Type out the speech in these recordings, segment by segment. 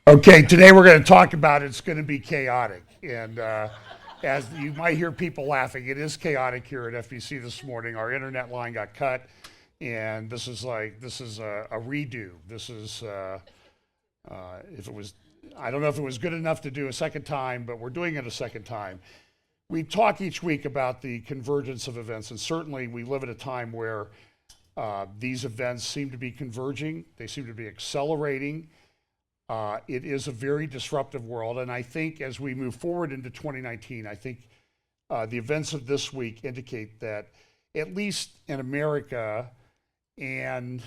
Okay, today we're going to talk about it's going to be chaotic. And as you might hear people laughing, it is chaotic here at FBC this morning. Our internet line got cut, and this is a redo. This is, if it was, I don't know if it was good enough to do a second time, but we're doing it a second time. We talk each week about the convergence of events, and certainly we live at a time where these events seem to be converging, they seem to be accelerating. It is a very disruptive world, and I think as we move forward into 2019, I think the events of this week indicate that at least in America and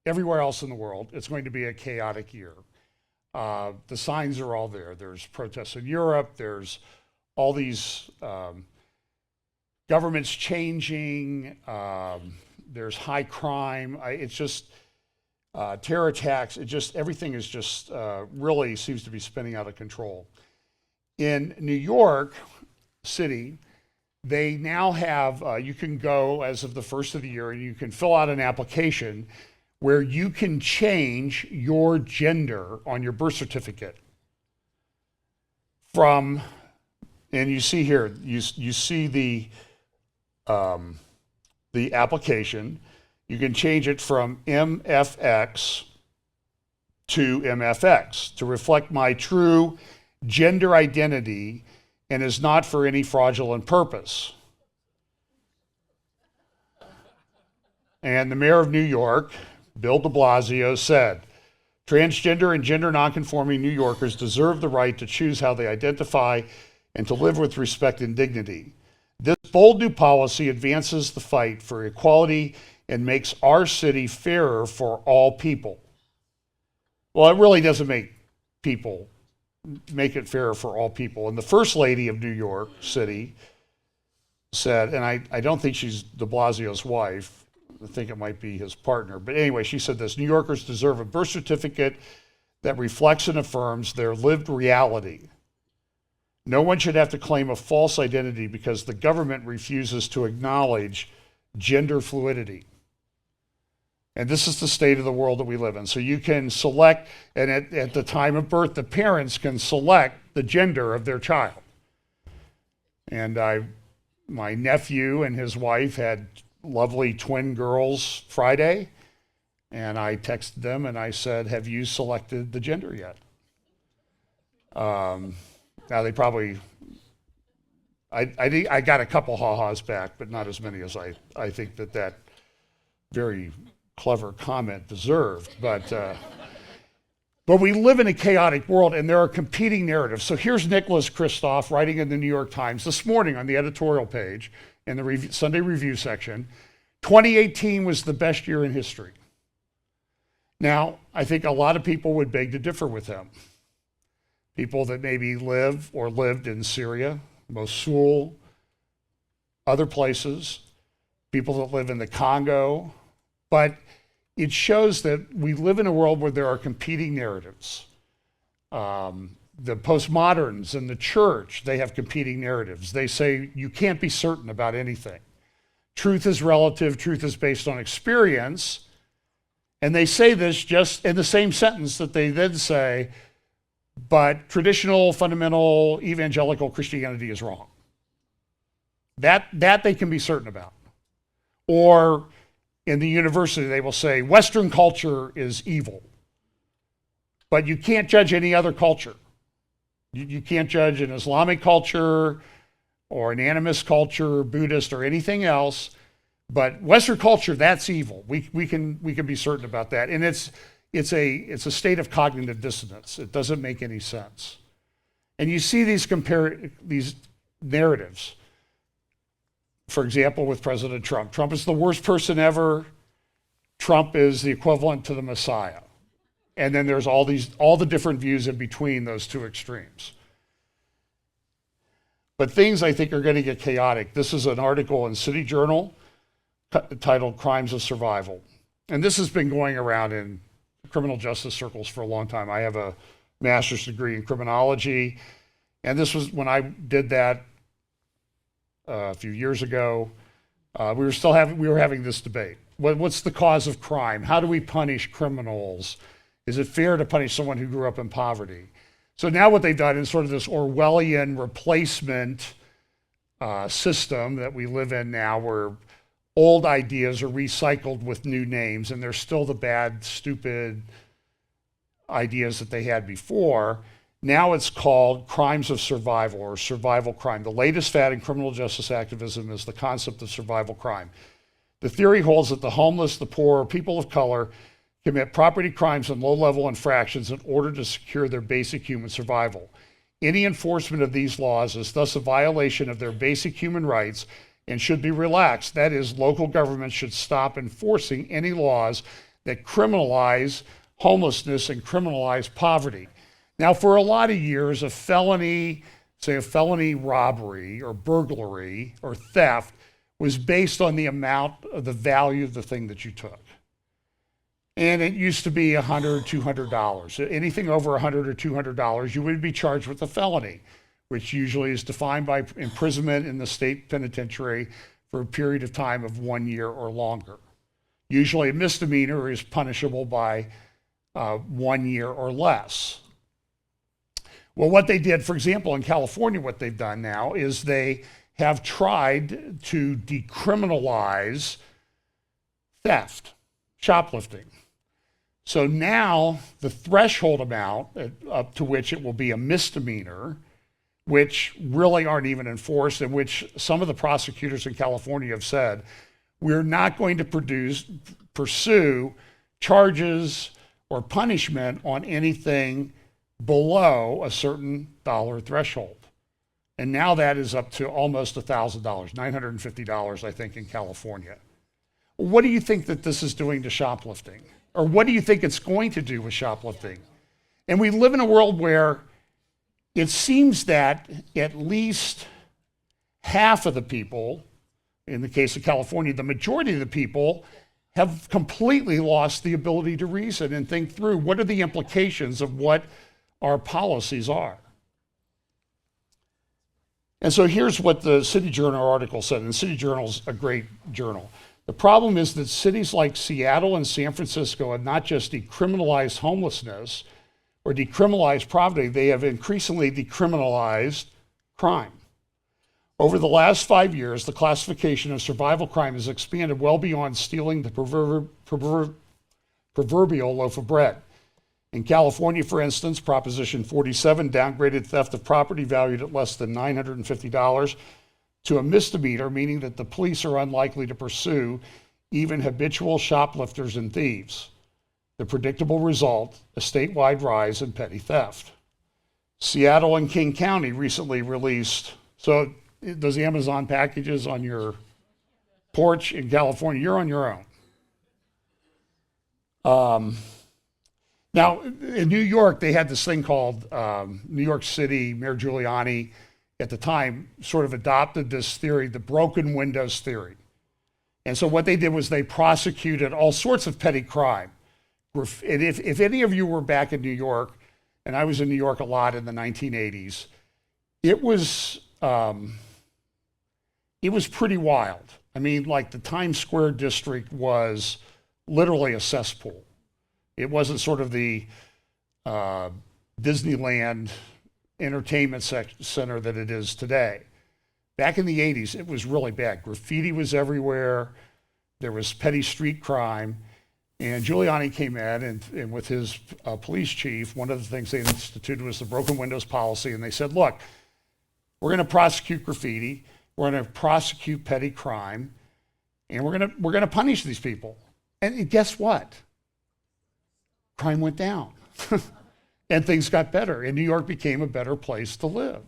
everywhere else in the world, it's going to be a chaotic year. The signs are all there. There's protests in Europe, there's all these governments changing, there's high crime. It's just terror attacks. Everything is just really seems to be spinning out of control. In New York City, they now have, you can go as of the first of the year and you can fill out an application where you can change your gender on your birth certificate from, and you see here, you see the application. You can change it from MFX to MFX to reflect my true gender identity and is not for any fraudulent purpose. And the mayor of New York, Bill de Blasio, said, transgender and gender nonconforming New Yorkers deserve the right to choose how they identify and to live with respect and dignity. This bold new policy advances the fight for equality and makes our city fairer for all people. Well, it really doesn't make it fairer for all people. And the First Lady of New York City said, and I don't think she's de Blasio's wife, I think it might be his partner, but anyway, she said this: New Yorkers deserve a birth certificate that reflects and affirms their lived reality. No one should have to claim a false identity because the government refuses to acknowledge gender fluidity. And this is the state of the world that we live in. So you can select, and at the time of birth, the parents can select the gender of their child. And my nephew and his wife had lovely twin girls Friday, and I texted them and I said, have you selected the gender yet? Now they probably, I got a couple ha-has back, but not as many as I think that very clever comment deserved. But we live in a chaotic world and there are competing narratives. So here's Nicholas Kristof writing in the New York Times this morning on the editorial page in the Sunday Review section, 2018 was the best year in history. Now, I think a lot of people would beg to differ with him. People that maybe live or lived in Syria, Mosul, other places, people that live in the Congo, but it shows that we live in a world where there are competing narratives. The postmoderns and the church, they have competing narratives. They say you can't be certain about anything. Truth is relative, truth is based on experience, and they say this just in the same sentence that they then say, but traditional, fundamental, evangelical Christianity is wrong. That they can be certain about. Or in the university, they will say, Western culture is evil. But you can't judge any other culture. You can't judge an Islamic culture or an animist culture, Buddhist, or anything else. But Western culture, that's evil. We can be certain about that. And it's a state of cognitive dissonance. It doesn't make any sense. And you see these narratives. For example, with President Trump. Trump is the worst person ever. Trump is the equivalent to the Messiah. And then there's all the different views in between those two extremes. But things I think are going to get chaotic. This is an article in City Journal titled Crimes of Survival. And this has been going around in criminal justice circles for a long time. I have a master's degree in criminology. And this was when I did that a few years ago. We were having this debate. What's the cause of crime? How do we punish criminals? Is it fair to punish someone who grew up in poverty? So now what they've done is sort of this Orwellian replacement system that we live in now, where old ideas are recycled with new names, and they're still the bad, stupid ideas that they had before. Now it's called crimes of survival, or survival crime. The latest fad in criminal justice activism is the concept of survival crime. The theory holds that the homeless, the poor, or people of color commit property crimes and low-level infractions in order to secure their basic human survival. Any enforcement of these laws is thus a violation of their basic human rights and should be relaxed. That is, local governments should stop enforcing any laws that criminalize homelessness and criminalize poverty. Now, for a lot of years, a felony, say a felony robbery or burglary or theft, was based on the amount of the value of the thing that you took. And it used to be $100, $200. Anything over $100 or $200, you would be charged with a felony, which usually is defined by imprisonment in the state penitentiary for a period of time of 1 year or longer. Usually a misdemeanor is punishable by 1 year or less. Well, what they did, for example, in California, what they've done now is they have tried to decriminalize theft, shoplifting. So now the threshold amount up to which it will be a misdemeanor, which really aren't even enforced, and which some of the prosecutors in California have said, we're not going to pursue charges or punishment on anything below a certain dollar threshold. And now that is up to almost $1,000, $950, I think, in California. What do you think that this is doing to shoplifting? Or what do you think it's going to do with shoplifting? And we live in a world where it seems that at least half of the people, in the case of California, the majority of the people have completely lost the ability to reason and think through what are the implications of what our policies are. And so here's what the City Journal article said, and the City Journal's a great journal. The problem is that cities like Seattle and San Francisco have not just decriminalized homelessness or decriminalized poverty, they have increasingly decriminalized crime. Over the last 5 years, the classification of survival crime has expanded well beyond stealing the proverbial loaf of bread. In California, for instance, Proposition 47 downgraded theft of property valued at less than $950 to a misdemeanor, meaning that the police are unlikely to pursue even habitual shoplifters and thieves. The predictable result, a statewide rise in petty theft. Seattle and King County recently released, so those Amazon packages on your porch in California, you're on your own. Now, in New York, they had this thing called New York City, Mayor Giuliani at the time sort of adopted this theory, the broken windows theory. And so what they did was they prosecuted all sorts of petty crime. And if any of you were back in New York, and I was in New York a lot in the 1980s, it was pretty wild. I mean, like the Times Square district was literally a cesspool. It wasn't sort of the Disneyland entertainment center that it is today. Back in the 80s, it was really bad. Graffiti was everywhere. There was petty street crime. And Giuliani came in and with his police chief, one of the things they instituted was the broken windows policy. And they said, look, we're going to prosecute graffiti. We're going to prosecute petty crime. And we're going to punish these people. And guess what? Crime went down. And things got better. And New York became a better place to live.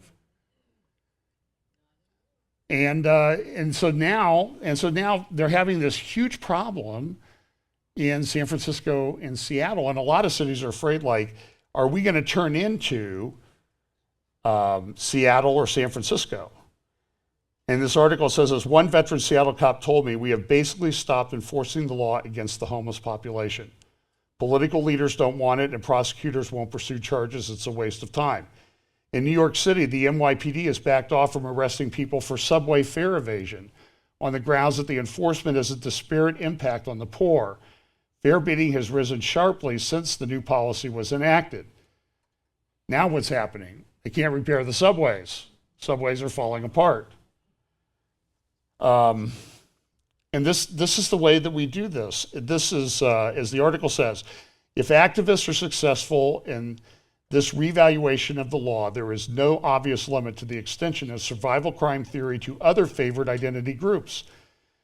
And so now they're having this huge problem in San Francisco and Seattle, and a lot of cities are afraid, like, are we going to turn into Seattle or San Francisco? And this article says, as one veteran Seattle cop told me, we have basically stopped enforcing the law against the homeless population. Political leaders don't want it, and prosecutors won't pursue charges. It's a waste of time. In New York City, the NYPD has backed off from arresting people for subway fare evasion on the grounds that the enforcement has a disparate impact on the poor. Fare bidding has risen sharply since the new policy was enacted. Now what's happening? They can't repair the subways. Subways are falling apart. And this is the way that we do this. This is, as the article says, if activists are successful in this revaluation of the law, there is no obvious limit to the extension of survival crime theory to other favored identity groups.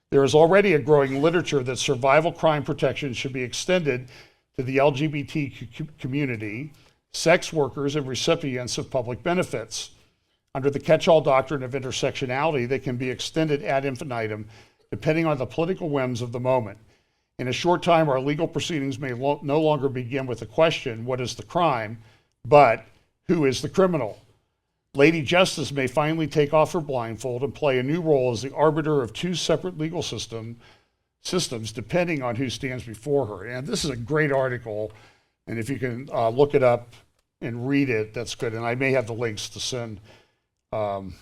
There is already a growing literature that survival crime protection should be extended to the LGBT community, sex workers, and recipients of public benefits. Under the catch-all doctrine of intersectionality, they can be extended ad infinitum, depending on the political whims of the moment. In a short time, our legal proceedings may no longer begin with the question, what is the crime, but who is the criminal? Lady Justice may finally take off her blindfold and play a new role as the arbiter of two separate legal systems, depending on who stands before her. And this is a great article, and if you can look it up and read it, that's good. And I may have the links to send to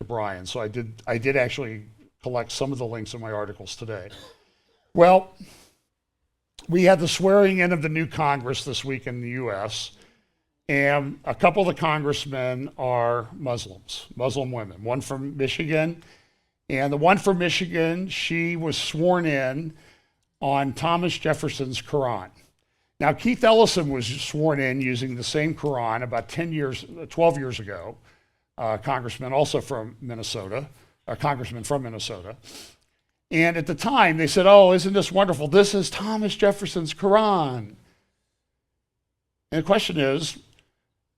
Brian. So I did actually collect some of the links in my articles today. Well, we had the swearing in of the new Congress this week in the U.S., and a couple of the congressmen are Muslims, Muslim women, one from Michigan. And the one from Michigan, she was sworn in on Thomas Jefferson's Koran. Now, Keith Ellison was sworn in using the same Koran about 12 years ago, congressman also from Minnesota, a congressman from Minnesota. And at the time, they said, oh, isn't this wonderful? This is Thomas Jefferson's Koran. And the question is,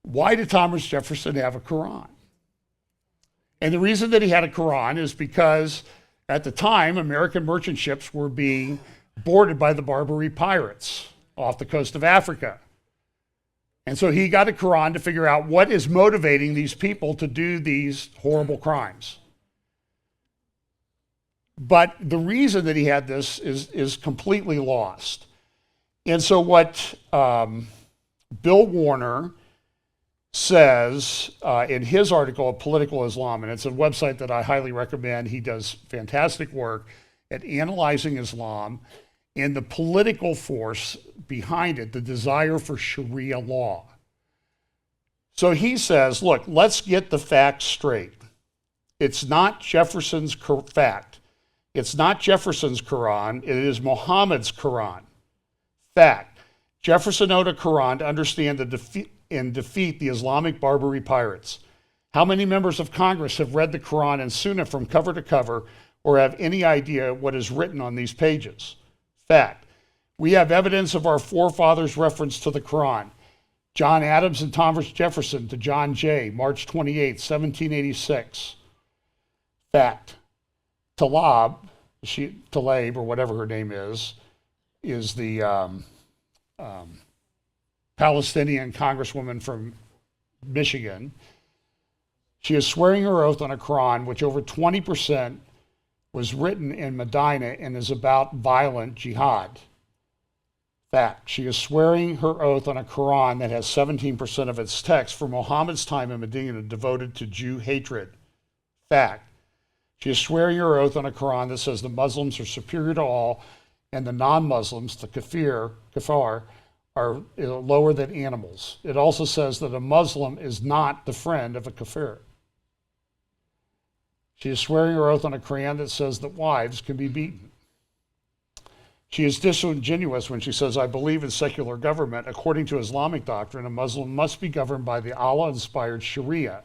why did Thomas Jefferson have a Quran? And the reason that he had a Quran is because at the time, American merchant ships were being boarded by the Barbary pirates off the coast of Africa. And so he got a Quran to figure out what is motivating these people to do these horrible crimes. But the reason that he had this is completely lost. And so what Bill Warner says in his article of Political Islam, and it's a website that I highly recommend. He does fantastic work at analyzing Islam and the political force behind it, the desire for Sharia law. So he says, look, let's get the facts straight. It's not Jefferson's fact. It's not Jefferson's Quran. It is Muhammad's Quran. Fact. Jefferson owed a Quran to understand the defeat the Islamic Barbary pirates. How many members of Congress have read the Quran and Sunnah from cover to cover or have any idea what is written on these pages? Fact. We have evidence of our forefathers' reference to the Quran. John Adams and Thomas Jefferson to John Jay, March 28, 1786. Fact. Talib, or whatever her name is the Palestinian congresswoman from Michigan. She is swearing her oath on a Quran, which over 20% was written in Medina and is about violent jihad. Fact. She is swearing her oath on a Quran that has 17% of its text from Muhammad's time in Medina devoted to Jew hatred. Fact. She is swearing her oath on a Quran that says the Muslims are superior to all and the non-Muslims, the kafar, are lower than animals. It also says that a Muslim is not the friend of a kafir. She is swearing her oath on a Quran that says that wives can be beaten. She is disingenuous when she says, I believe in secular government. According to Islamic doctrine, a Muslim must be governed by the Allah-inspired Sharia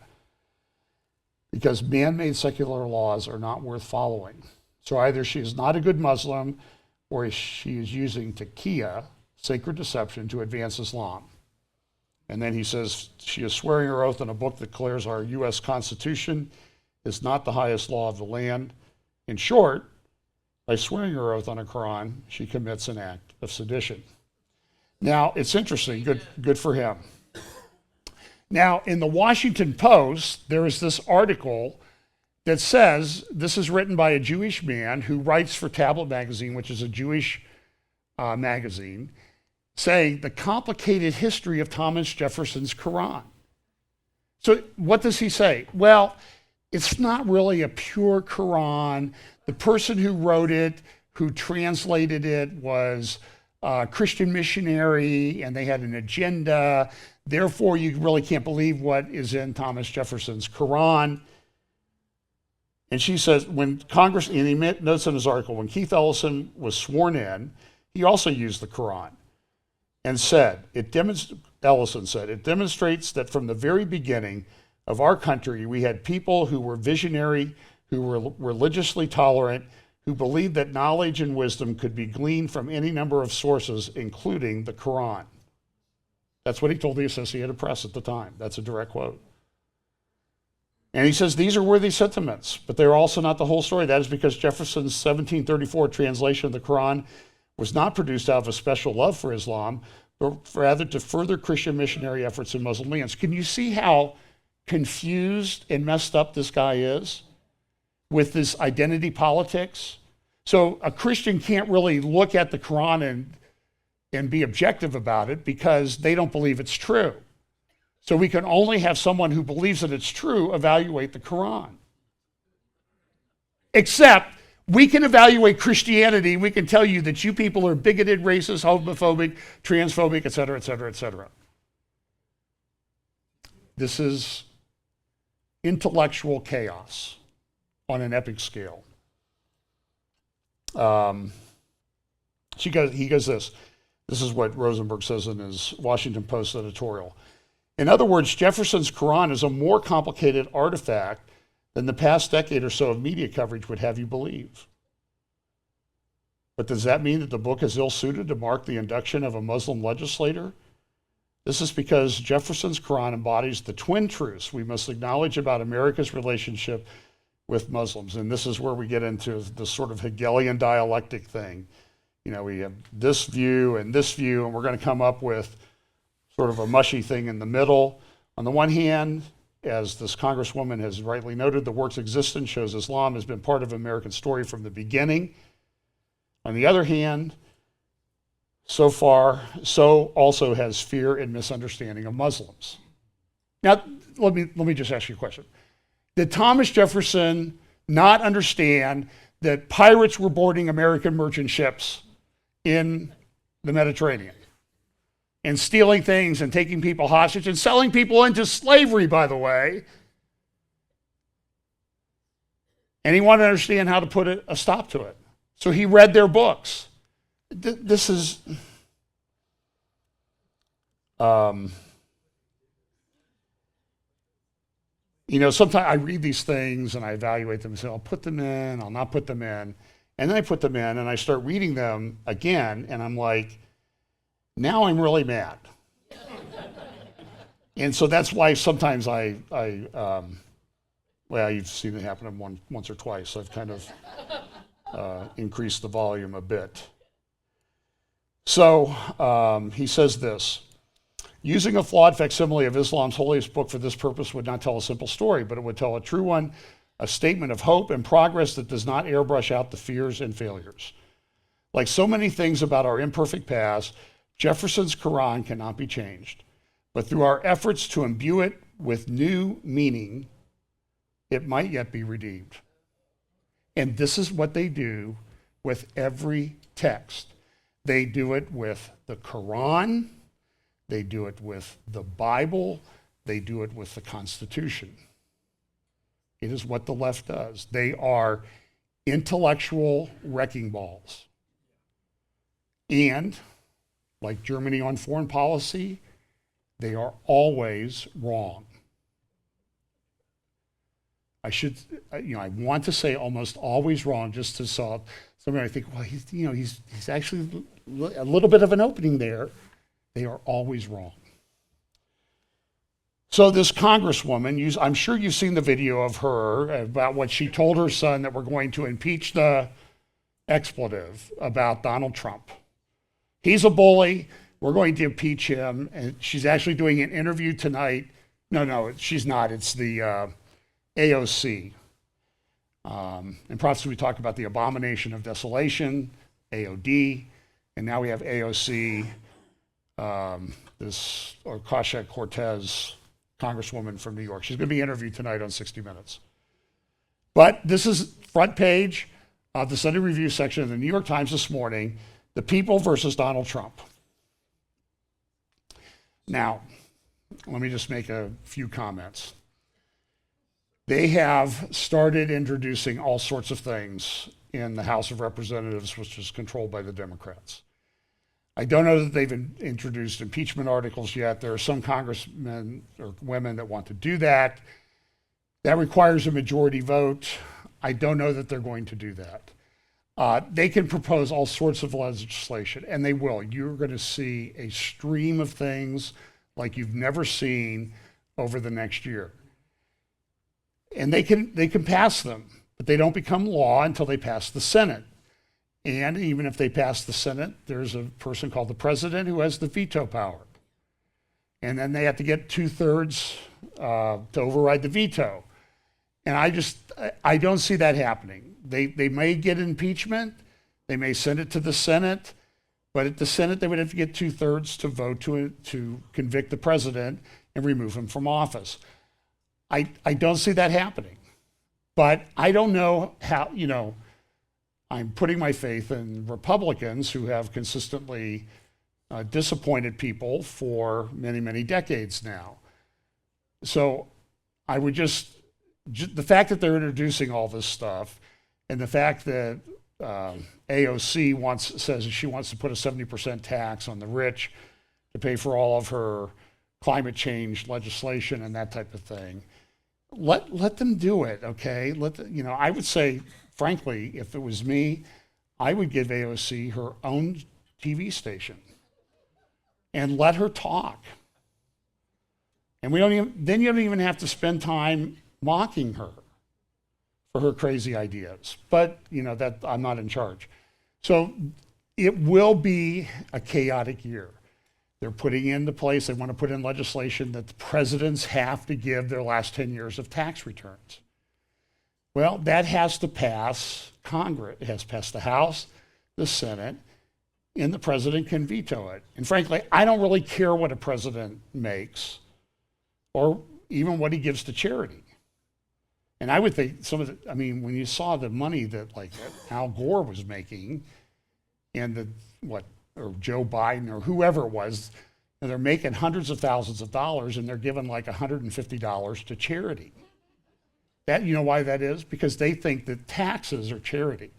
because man-made secular laws are not worth following. So either she is not a good Muslim or she is using taqiyya, sacred deception, to advance Islam. And then he says she is swearing her oath on a book that declares our U.S. Constitution is not the highest law of the land. In short, by swearing her oath on a Quran, she commits an act of sedition. Now, it's interesting, good for him. Now, in the Washington Post, there is this article that says, this is written by a Jewish man who writes for Tablet Magazine, which is a Jewish magazine, saying the complicated history of Thomas Jefferson's Quran. So what does he say? Well, it's not really a pure Quran. The person who wrote it, who translated it, was Christian missionary, and they had an agenda. Therefore, you really can't believe what is in Thomas Jefferson's Koran. And she says, when Congress, and he notes in his article, when Keith Ellison was sworn in, he also used the Koran and said, Ellison said, it demonstrates that from the very beginning of our country, we had people who were visionary, who were religiously tolerant, who believed that knowledge and wisdom could be gleaned from any number of sources, including the Koran. That's what he told the Associated Press at the time. That's a direct quote. And he says, these are worthy sentiments, but they're also not the whole story. That is because Jefferson's 1734 translation of the Quran was not produced out of a special love for Islam, but rather to further Christian missionary efforts in Muslim lands. Can you see how confused and messed up this guy is with this identity politics? So a Christian can't really look at the Quran and be objective about it because they don't believe it's true. So we can only have someone who believes that it's true evaluate the Quran. Except we can evaluate Christianity. We can tell you that you people are bigoted, racist, homophobic, transphobic, et cetera, et cetera, et cetera. This is intellectual chaos on an epic scale. He goes this. This is what Rosenberg says in his Washington Post editorial. In other words, Jefferson's Quran is a more complicated artifact than the past decade or so of media coverage would have you believe. But does that mean that the book is ill-suited to mark the induction of a Muslim legislator? This is because Jefferson's Quran embodies the twin truths we must acknowledge about America's relationship with Muslims. And this is where we get into the sort of Hegelian dialectic thing. You know, we have this view, and we're going to come up with sort of a mushy thing in the middle. On the one hand, as this Congresswoman has rightly noted, the work's existence shows Islam has been part of American story from the beginning. On the other hand, so also has fear and misunderstanding of Muslims. Now, let me just ask you a question. Did Thomas Jefferson not understand that pirates were boarding American merchant ships in the Mediterranean and stealing things and taking people hostage and selling people into slavery, by the way? And he wanted to understand how to put a stop to it. So he read their books. This is, you know, sometimes I read these things and I evaluate them and say, I'll put them in, I'll not put them in. And then I put them in and I start reading them again and I'm like, now I'm really mad. And so that's why sometimes well, you've seen it happen once or twice. So I've kind of increased the volume a bit. So he says this. Using a flawed facsimile of Islam's holiest book for this purpose would not tell a simple story, but it would tell a true one, a statement of hope and progress that does not airbrush out the fears and failures. Like so many things about our imperfect past, Jefferson's Quran cannot be changed, but through our efforts to imbue it with new meaning, it might yet be redeemed. And this is what they do with every text. They do it with the Quran, they do it with the Bible, they do it with the Constitution. It is what the left does. They are intellectual wrecking balls. And, like Germany on foreign policy, they are always wrong. I want to say almost always wrong, just to solve somebody. I think, well, he's actually a little bit of an opening there. They are always wrong. So this Congresswoman, I'm sure you've seen the video of her about what she told her son, that we're going to impeach the expletive about Donald Trump. He's a bully. We're going to impeach him. And she's actually doing an interview tonight. No, she's not. It's the AOC. And perhaps we talked about the abomination of desolation, AOD, and now we have AOC, this Ocasio-Cortez Congresswoman from New York. She's going to be interviewed tonight on 60 Minutes. But this is front page of the Sunday Review section of the New York Times this morning. The people versus Donald Trump. Now, let me just make a few comments. They have started introducing all sorts of things in the House of Representatives, which is controlled by the Democrats. I don't know that they've introduced impeachment articles yet. There are some congressmen or women that want to do that. That requires a majority vote. I don't know that they're going to do that. They can propose all sorts of legislation, and they will. You're going to see a stream of things like you've never seen over the next year. And they can pass them, but they don't become law until they pass the Senate. And even if they pass the Senate, there's a person called the president who has the veto power. And then they have to get 2/3 to override the veto. And I don't see that happening. They may get impeachment, they may send it to the Senate, but at the Senate they would have to get 2/3 to vote to convict the president and remove him from office. I don't see that happening. But I don't know how, I'm putting my faith in Republicans who have consistently disappointed people for many, many decades now. So I would the fact that they're introducing all this stuff and the fact that AOC says she wants to put a 70% tax on the rich to pay for all of her climate change legislation and that type of thing, let them do it, okay? I would say, frankly, if it was me, I would give AOC her own TV station and let her talk. And then you don't even have to spend time mocking her for her crazy ideas. But, that I'm not in charge. So it will be a chaotic year. They're putting into place, they want to put in legislation that the presidents have to give their last 10 years of tax returns. Well, that has to pass Congress. It has to pass the House, the Senate, and the president can veto it. And frankly, I don't really care what a president makes or even what he gives to charity. And I would think when you saw the money that Al Gore was making and or Joe Biden or whoever it was, they're making hundreds of thousands of dollars and they're giving $150 to charity. That, why that is? Because they think that taxes are charity.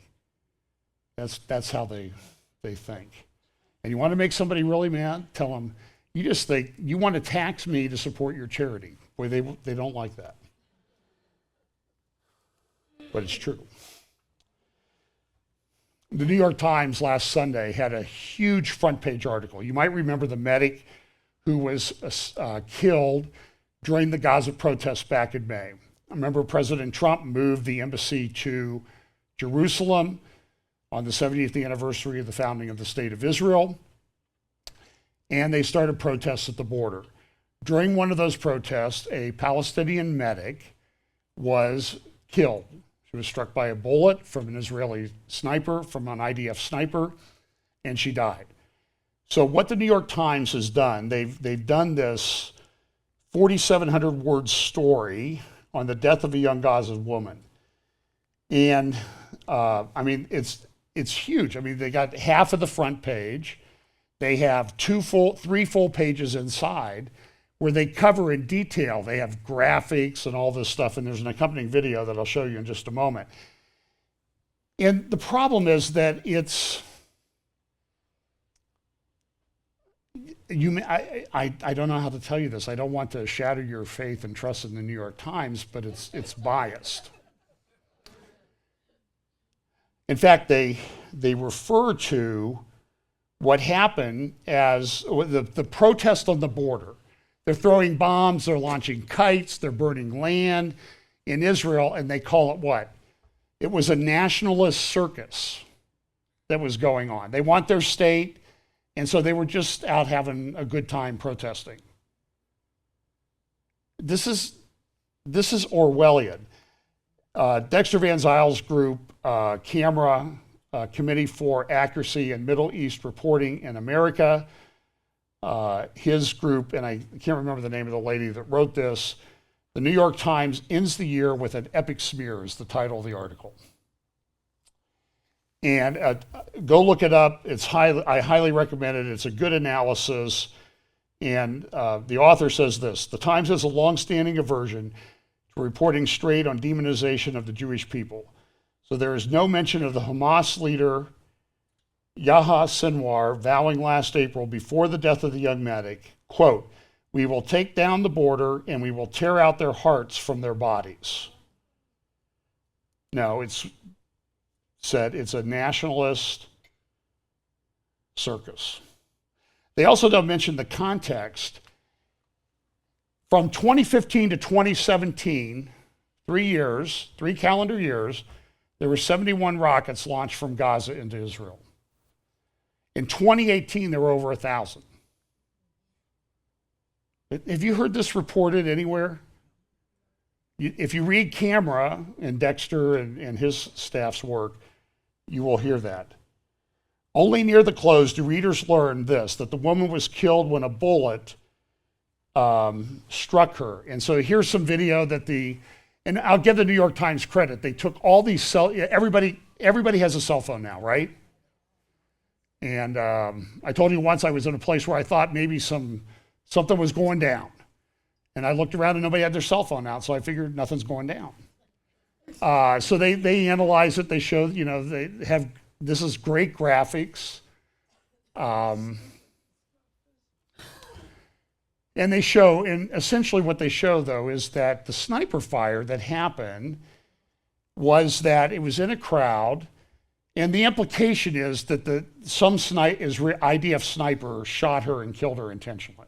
That's how they think. And you want to make somebody really mad? Tell them, you just think you want to tax me to support your charity. Boy, they don't like that. But it's true. The New York Times last Sunday had a huge front page article. You might remember the medic who was killed during the Gaza protests back in May. I remember President Trump moved the embassy to Jerusalem on the 70th anniversary of the founding of the State of Israel, and they started protests at the border. During one of those protests, a Palestinian medic was killed. She was struck by a bullet from an Israeli sniper, from an IDF sniper, and she died. So what the New York Times has done, they've done this 4,700 word story on the death of a young Gaza woman. And it's huge. They got half of the front page. They have 3 full pages inside where they cover in detail. They have graphics and all this stuff, and there's an accompanying video that I'll show you in just a moment. And the problem is that I don't know how to tell you this. I don't want to shatter your faith and trust in the New York Times, but it's biased. In fact, they refer to what happened as the protest on the border. They're throwing bombs, they're launching kites, they're burning land in Israel, and they call it what? It was a nationalist circus that was going on. They want their state, and so they were just out having a good time protesting. This is Orwellian. Dexter Van Zyl's group, CAMERA, Committee for Accuracy in Middle East Reporting in America, his group, and I can't remember the name of the lady that wrote this, the New York Times ends the year with an epic smear is the title of the article. And go look it up. I highly recommend it. It's a good analysis. And the author says this: the Times has a long-standing aversion to reporting straight on demonization of the Jewish people. So there is no mention of the Hamas leader Yahya Sinwar vowing last April before the death of the young medic, quote, "We will take down the border and we will tear out their hearts from their bodies." No, it's said it's a nationalist circus. They also don't mention the context. From 2015 to 2017, 3 years, 3 calendar years, there were 71 rockets launched from Gaza into Israel. In 2018, there were over 1,000. Have you heard this reported anywhere? If you read Camera and Dexter and his staff's work, you will hear that. Only near the close do readers learn this, that the woman was killed when a bullet struck her. And so here's some video and I'll give the New York Times credit. They took all these everybody has a cell phone now, right? And I told you once I was in a place where I thought maybe something was going down. And I looked around and nobody had their cell phone out, so I figured nothing's going down. So they analyze it. They show, this is great graphics. And they show, and essentially what they show, though, is that the sniper fire that happened was that it was in a crowd, and the implication is that some IDF sniper shot her and killed her intentionally.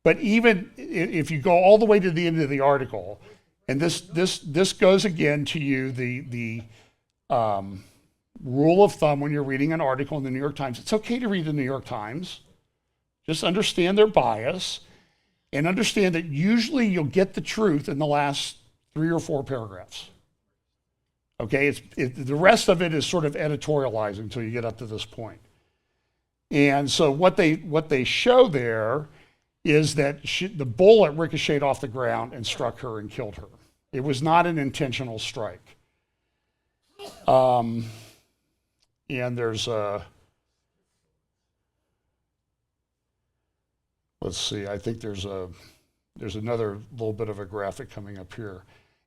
But even if you go all the way to the end of the article, and this goes again to you, the rule of thumb when you're reading an article in the New York Times, it's okay to read the New York Times. Just understand their bias and understand that usually you'll get the truth in the last 3 or 4 paragraphs. Okay, the rest of it is sort of editorializing until you get up to this point. And so what they show there is that the bullet ricocheted off the ground and struck her and killed her. It was not an intentional strike. And there's let's see, I think there's another little bit of a graphic coming up here.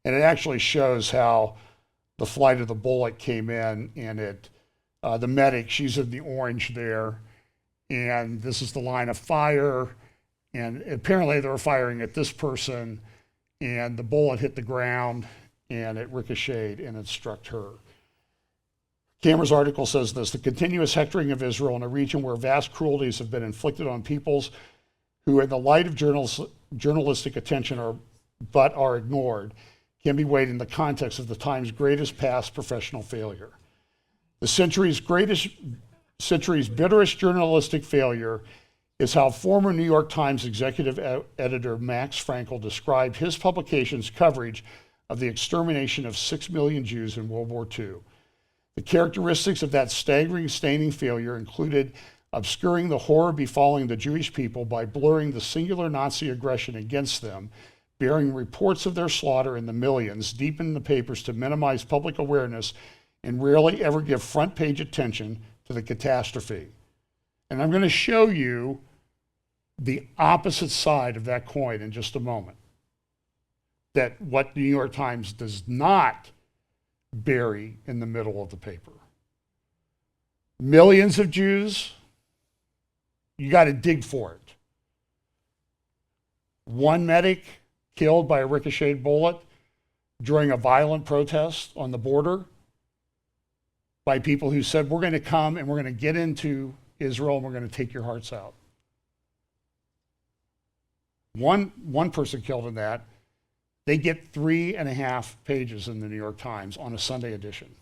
And it actually shows how the flight of the bullet came in, and the medic, she's in the orange there, and this is the line of fire, and apparently they were firing at this person, and the bullet hit the ground, and it ricocheted, and it struck her. Camera's article says this: the continuous hectoring of Israel in a region where vast cruelties have been inflicted on peoples who, in the light of journalistic attention, are ignored, can be weighed in the context of the Times' greatest past professional failure. The century's bitterest journalistic failure is how former New York Times executive editor Max Frankel described his publication's coverage of the extermination of 6 million Jews in World War II. The characteristics of that staggering, staining failure included obscuring the horror befalling the Jewish people by blurring the singular Nazi aggression against them, bearing reports of their slaughter in the millions deep in the papers to minimize public awareness, and rarely ever give front page attention to the catastrophe. And I'm going to show you the opposite side of that coin in just a moment. That what the New York Times does not bury in the middle of the paper. Millions of Jews, you got to dig for it. One medic killed by a ricocheted bullet during a violent protest on the border by people who said, we're going to come and we're going to get into Israel and we're going to take your hearts out. One person killed in that. They get 3.5 pages in the New York Times on a Sunday edition.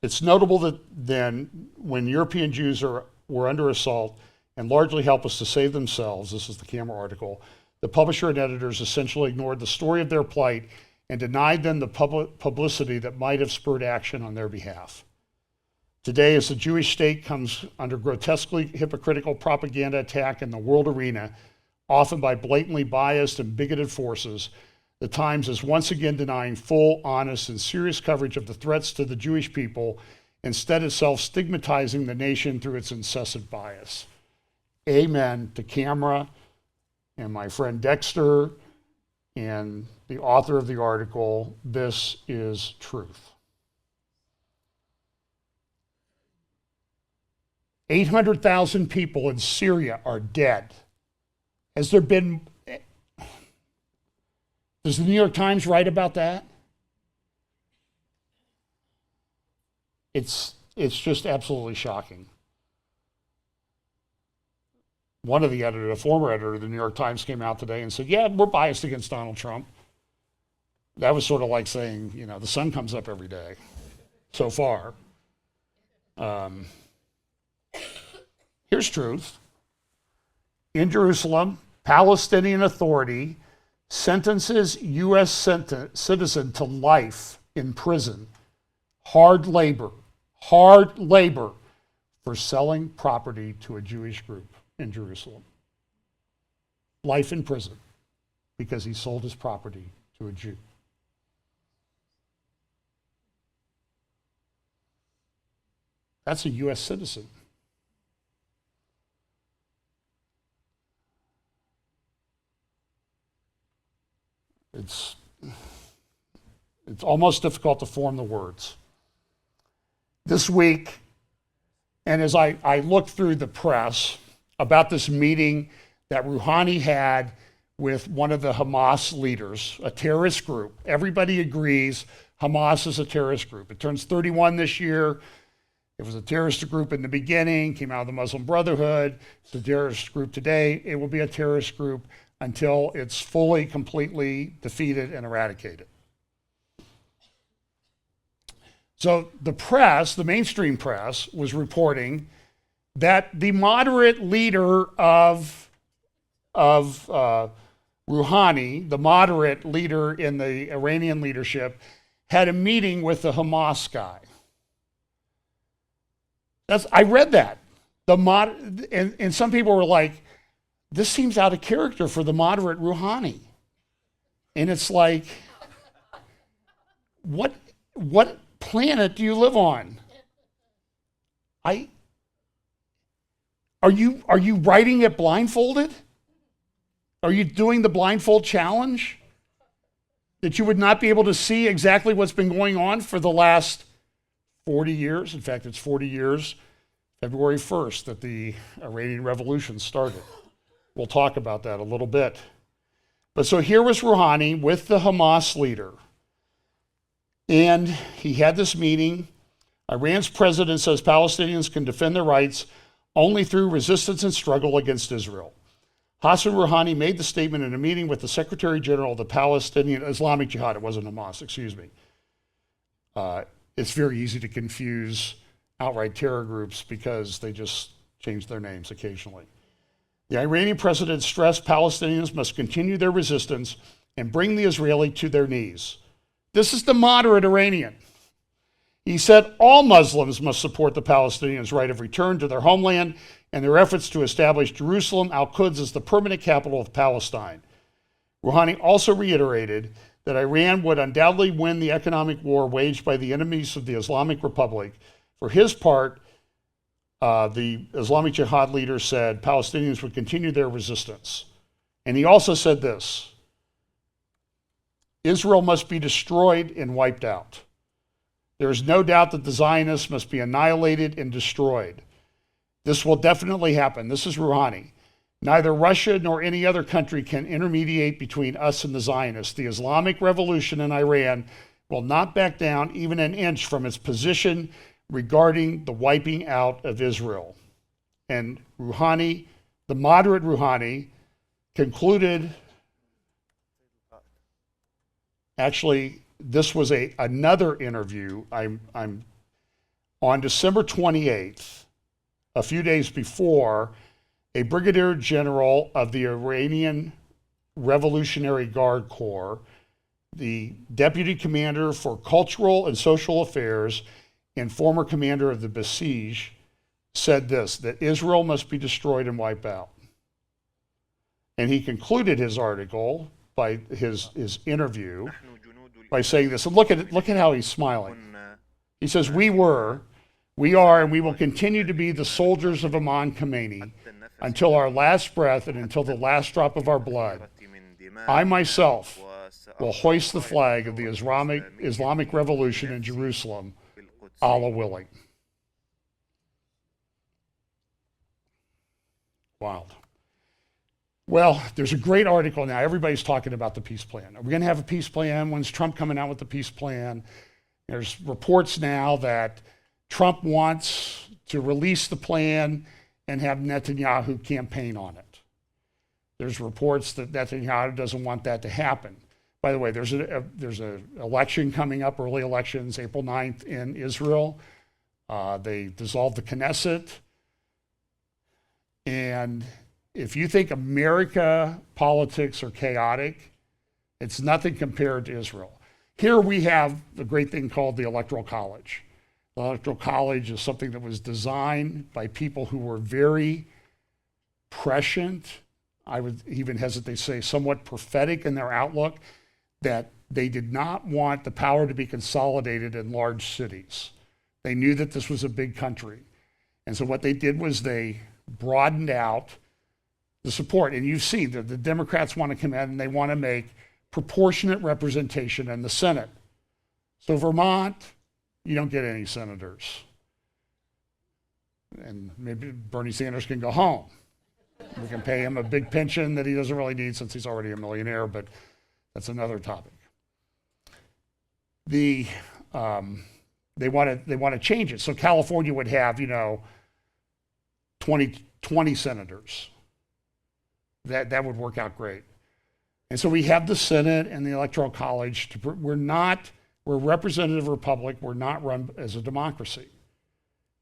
It's notable that then, when European Jews were under assault and largely helpless to save themselves, this is the Camera article, the publisher and editors essentially ignored the story of their plight and denied them the publicity that might have spurred action on their behalf. Today, as the Jewish state comes under grotesquely hypocritical propaganda attack in the world arena, often by blatantly biased and bigoted forces, The Times is once again denying full, honest, and serious coverage of the threats to the Jewish people, instead itself stigmatizing the nation through its incessant bias. Amen to camera and my friend Dexter and the author of the article. This is truth. 800,000 people in Syria are dead. Does the New York Times write about that? It's just absolutely shocking. One of the editors, a former editor of the New York Times, came out today and said, yeah, we're biased against Donald Trump. That was sort of like saying, you know, the sun comes up every day so far. Here's truth. In Jerusalem, Palestinian Authority sentences U.S. citizen to life in prison, hard labor for selling property to a Jewish group in Jerusalem. Life in prison because he sold his property to a Jew. That's a U.S. citizen. It's almost difficult to form the words. This week, and as I looked through the press about this meeting that Rouhani had with one of the Hamas leaders, a terrorist group. Everybody agrees Hamas is a terrorist group. It turns 31 this year. It was a terrorist group in the beginning, came out of the Muslim Brotherhood. It's a terrorist group today. It will be a terrorist group until it's fully, completely defeated and eradicated. So the press, the mainstream press, was reporting that the moderate leader of Rouhani, the moderate leader in the Iranian leadership, had a meeting with the Hamas guy. I read that. And some people were like, this seems out of character for the moderate Rouhani. And it's like, what planet do you live on? Are you writing it blindfolded? Are you doing the blindfold challenge? That you would not be able to see exactly what's been going on for the last 40 years. In fact, it's 40 years, February 1st, that the Iranian Revolution started. We'll talk about that a little bit. But so here was Rouhani with the Hamas leader. And he had this meeting. Iran's president says Palestinians can defend their rights only through resistance and struggle against Israel. Hassan Rouhani made the statement in a meeting with the Secretary General of the Palestinian Islamic Jihad. It wasn't Hamas, excuse me. It's very easy to confuse outright terror groups because they just change their names occasionally. The Iranian president stressed Palestinians must continue their resistance and bring the Israeli to their knees. This is the moderate Iranian. He said all Muslims must support the Palestinians' right of return to their homeland and their efforts to establish Jerusalem, Al-Quds, as the permanent capital of Palestine. Rouhani also reiterated that Iran would undoubtedly win the economic war waged by the enemies of the Islamic Republic. For his part, the Islamic Jihad leader said Palestinians would continue their resistance. And he also said this: Israel must be destroyed and wiped out. There is no doubt that the Zionists must be annihilated and destroyed. This will definitely happen. This is Rouhani. Neither Russia nor any other country can intermediate between us and the Zionists. The Islamic Revolution in Iran will not back down even an inch from its position regarding the wiping out of Israel. And Rouhani, the moderate Rouhani, concluded, actually, this was another interview. I'm on December 28th, a few days before, a brigadier general of the Iranian Revolutionary Guard Corps, the deputy commander for cultural and social affairs and former commander of the Basij, said this, that Israel must be destroyed and wiped out. And he concluded his article by his interview by saying this. And look at how he's smiling. He says, we are, and we will continue to be the soldiers of Imam Khomeini until our last breath and until the last drop of our blood. I myself will hoist the flag of the Islamic Revolution in Jerusalem, Allah willing. Wow. Well, there's a great article now. Everybody's talking about the peace plan. Are we going to have a peace plan? When's Trump coming out with the peace plan? There's reports now that Trump wants to release the plan and have Netanyahu campaign on it. There's reports that Netanyahu doesn't want that to happen. By the way, there's an election coming up, early elections, April 9th in Israel. They dissolved the Knesset. And if you think America politics are chaotic, it's nothing compared to Israel. Here we have the great thing called the Electoral College. The Electoral College is something that was designed by people who were very prescient, I would even hesitate to say somewhat prophetic in their outlook, that they did not want the power to be consolidated in large cities. They knew that this was a big country. And so what they did was they broadened out the support. And you've seen that the Democrats want to come in and they want to make proportionate representation in the Senate. So Vermont, you don't get any senators. And maybe Bernie Sanders can go home. We can pay him a big pension that he doesn't really need since he's already a millionaire, but that's another topic. They want to change it. So California would have, 20 senators. That would work out great. And so we have the Senate and the Electoral College. We're a representative republic. We're not run as a democracy.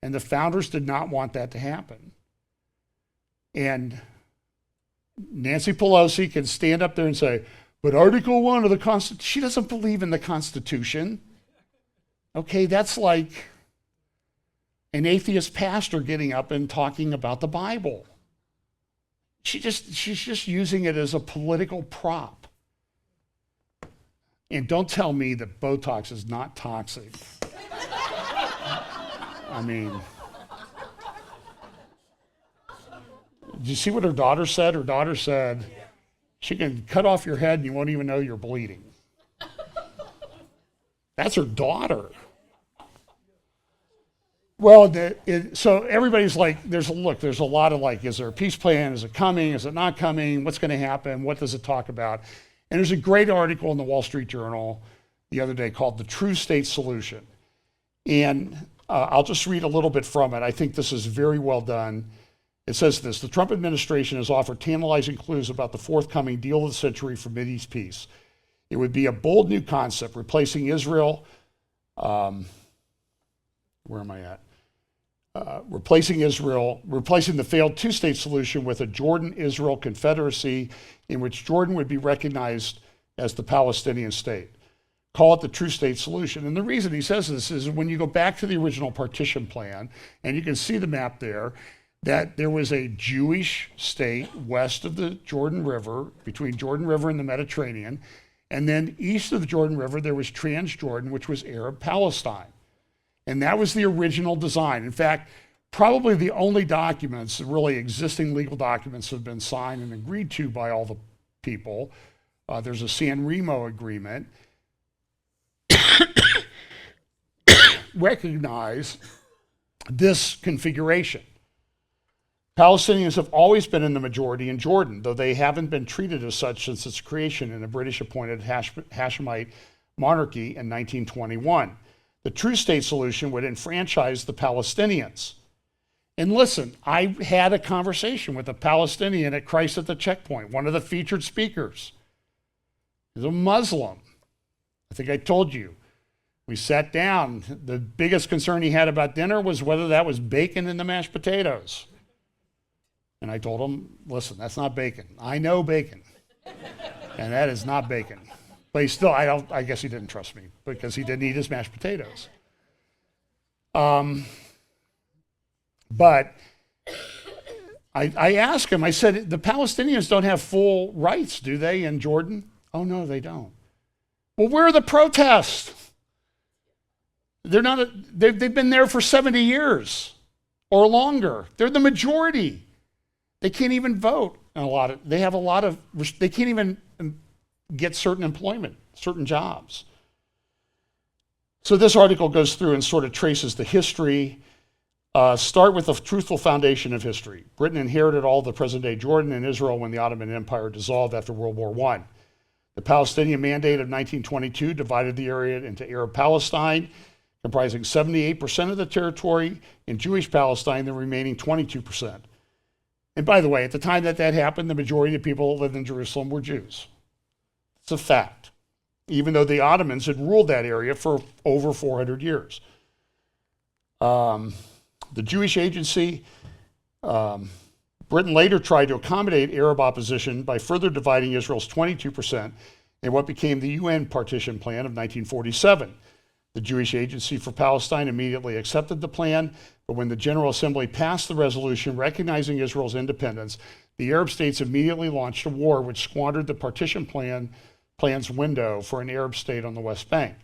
And the founders did not want that to happen. And Nancy Pelosi can stand up there and say, but Article 1 of the Constitution, she doesn't believe in the Constitution. Okay, that's like an atheist pastor getting up and talking about the Bible. She's just using it as a political prop. And don't tell me that Botox is not toxic. I mean, did you see what her daughter said? Her daughter said, she can cut off your head and you won't even know you're bleeding. That's her daughter. Well, so everybody's like, there's a lot of like, is there a peace plan? Is it coming? Is it not coming? What's going to happen? What does it talk about? And there's a great article in the Wall Street Journal the other day called The True State Solution. And I'll just read a little bit from it. I think this is very well done. It says this: the Trump administration has offered tantalizing clues about the forthcoming deal of the century for Mideast peace. It would be a bold new concept, replacing Israel, replacing the failed two-state solution with a Jordan-Israel confederacy in which Jordan would be recognized as the Palestinian state. Call it the true state solution. And the reason he says this is when you go back to the original partition plan, and you can see the map there, that there was a Jewish state west of the Jordan River, between Jordan River and the Mediterranean, and then east of the Jordan River there was Transjordan, which was Arab Palestine. And that was the original design. In fact, probably the only documents, really existing legal documents, that have been signed and agreed to by all the people. There's a San Remo agreement. Recognize this configuration. Palestinians have always been in the majority in Jordan, though they haven't been treated as such since its creation in a British-appointed Hashemite monarchy in 1921. The true state solution would enfranchise the Palestinians. And listen, I had a conversation with a Palestinian at Christ at the Checkpoint, one of the featured speakers. He's a Muslim. I think I told you. We sat down. The biggest concern he had about dinner was whether that was bacon in the mashed potatoes. And I told him, listen, that's not bacon. I know bacon. And that is not bacon. But he still, I guess he didn't trust me because he didn't eat his mashed potatoes. But I asked him, I said, the Palestinians don't have full rights, do they, in Jordan? Oh, no, they don't. Well, where are the protests? They've been there for 70 years or longer. They're the majority. They can't even vote. They can't even get certain employment, certain jobs. So this article goes through and sort of traces the history. Start with the truthful foundation of history. Britain inherited all the present-day Jordan and Israel when the Ottoman Empire dissolved after World War I. The Palestinian Mandate of 1922 divided the area into Arab Palestine, comprising 78% of the territory, and Jewish Palestine, the remaining 22%. And by the way, at the time that happened, the majority of people that lived in Jerusalem were Jews. It's a fact, even though the Ottomans had ruled that area for over 400 years. The Jewish Agency, Britain later tried to accommodate Arab opposition by further dividing Israel's 22% in what became the UN Partition Plan of 1947. The Jewish Agency for Palestine immediately accepted the plan, but when the General Assembly passed the resolution recognizing Israel's independence, the Arab states immediately launched a war which squandered the partition plan's window for an Arab state on the West Bank.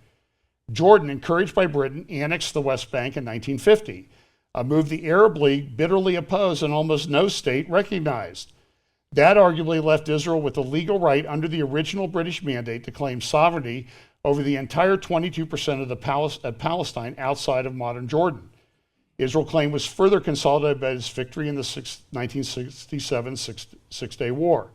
Jordan, encouraged by Britain, annexed the West Bank in 1950, a move the Arab League bitterly opposed and almost no state recognized. That arguably left Israel with the legal right under the original British mandate to claim sovereignty over the entire 22% of the Palestine outside of modern Jordan. Israel's claim was further consolidated by its victory in the 1967 Six-Day War.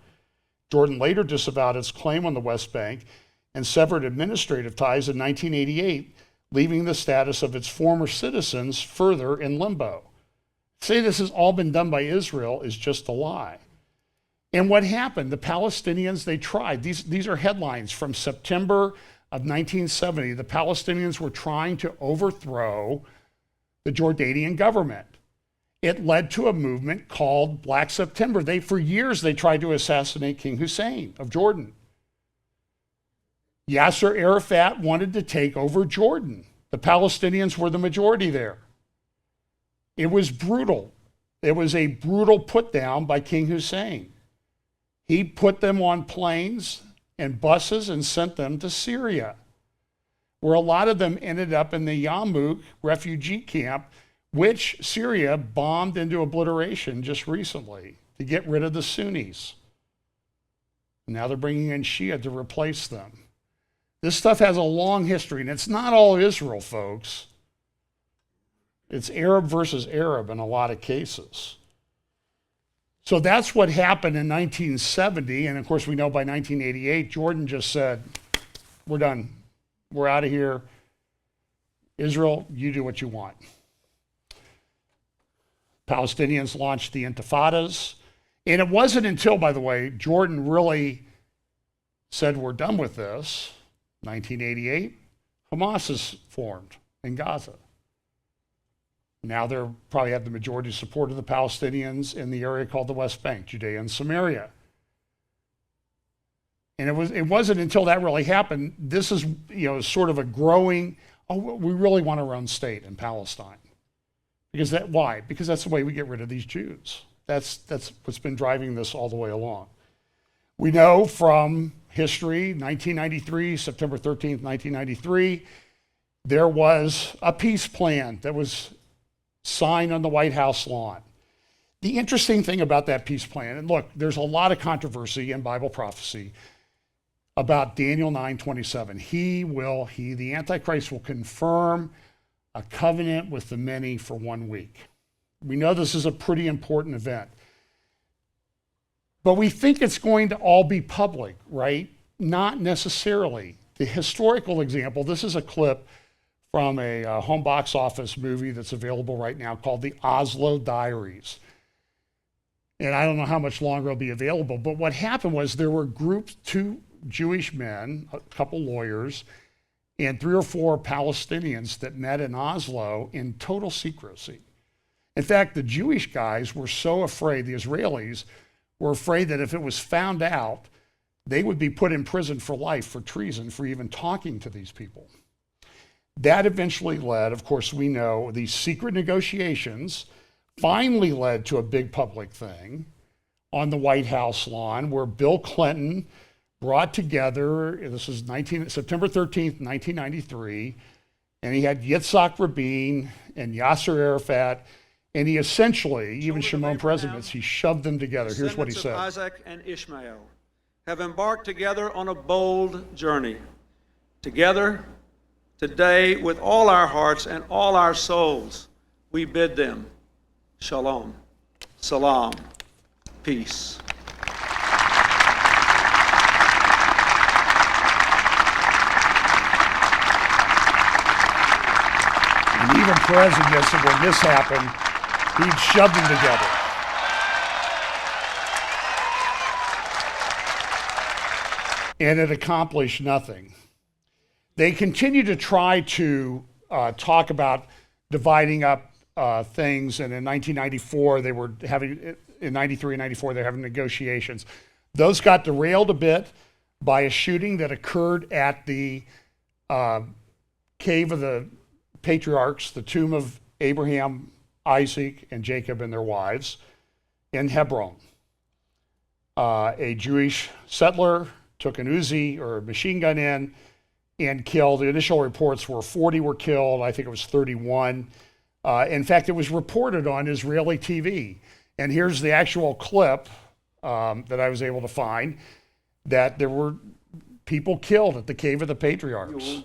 Jordan later disavowed its claim on the West Bank and severed administrative ties in 1988, leaving the status of its former citizens further in limbo. Say this has all been done by Israel is just a lie. And what happened? The Palestinians, they tried. These are headlines from September of 1970. The Palestinians were trying to overthrow the Jordanian government. It led to a movement called Black September. For years, they tried to assassinate King Hussein of Jordan. Yasser Arafat wanted to take over Jordan. The Palestinians were the majority there. It was brutal. It was a brutal put down by King Hussein. He put them on planes and buses and sent them to Syria, where a lot of them ended up in the Yarmouk refugee camp, which Syria bombed into obliteration just recently to get rid of the Sunnis. Now they're bringing in Shia to replace them. This stuff has a long history, and it's not all Israel, folks. It's Arab versus Arab in a lot of cases. So that's what happened in 1970, and of course we know by 1988, Jordan just said, we're done. We're out of here. Israel, you do what you want. Palestinians launched the intifadas, and it wasn't until, by the way, Jordan really said, we're done with this, 1988, Hamas is formed in Gaza. Now they probably have the majority support of the Palestinians in the area called the West Bank, Judea and Samaria. And it wasn't until that really happened, this is sort of a growing, we really want our own state in Palestine. Why? Because that's the way we get rid of these Jews. That's what's been driving this all the way along. We know from history, 1993, September 13th, 1993, there was a peace plan that was signed on the White House lawn. The interesting thing about that peace plan, and look, there's a lot of controversy in Bible prophecy about Daniel 9:27. The Antichrist will confirm a covenant with the many for 1 week. We know this is a pretty important event. But we think it's going to all be public, right? Not necessarily. The historical example, this is a clip from a home box office movie that's available right now called The Oslo Diaries. And I don't know how much longer it'll be available, but what happened was there were two Jewish men, a couple lawyers, and 3 or 4 Palestinians that met in Oslo in total secrecy. In fact, the Jewish guys were so afraid, the Israelis were afraid that if it was found out, they would be put in prison for life for treason for even talking to these people. That eventually led, of course, we know, these secret negotiations finally led to a big public thing on the White House lawn where Bill Clinton brought together, this is September 13th, 1993, and he had Yitzhak Rabin and Yasser Arafat, and he essentially, even Shimon Peres admits, he shoved them together. Here's what he said. Isaac and Ishmael have embarked together on a bold journey. Together, today, with all our hearts and all our souls, we bid them shalom, salam, peace. And even Peres admits that when this happened, he'd shoved them together. And it accomplished nothing. They continue to try to talk about dividing up things, and in 1994 they were having, in 93 and 94 they're having negotiations. Those got derailed a bit by a shooting that occurred at the cave of the patriarchs, the tomb of Abraham, Isaac, and Jacob and their wives in Hebron. A Jewish settler took an Uzi or a machine gun in and killed. The initial reports were 40 were killed. I think it was 31. In fact, it was reported on Israeli TV. And here's the actual clip that I was able to find, that there were people killed at the Cave of the Patriarchs.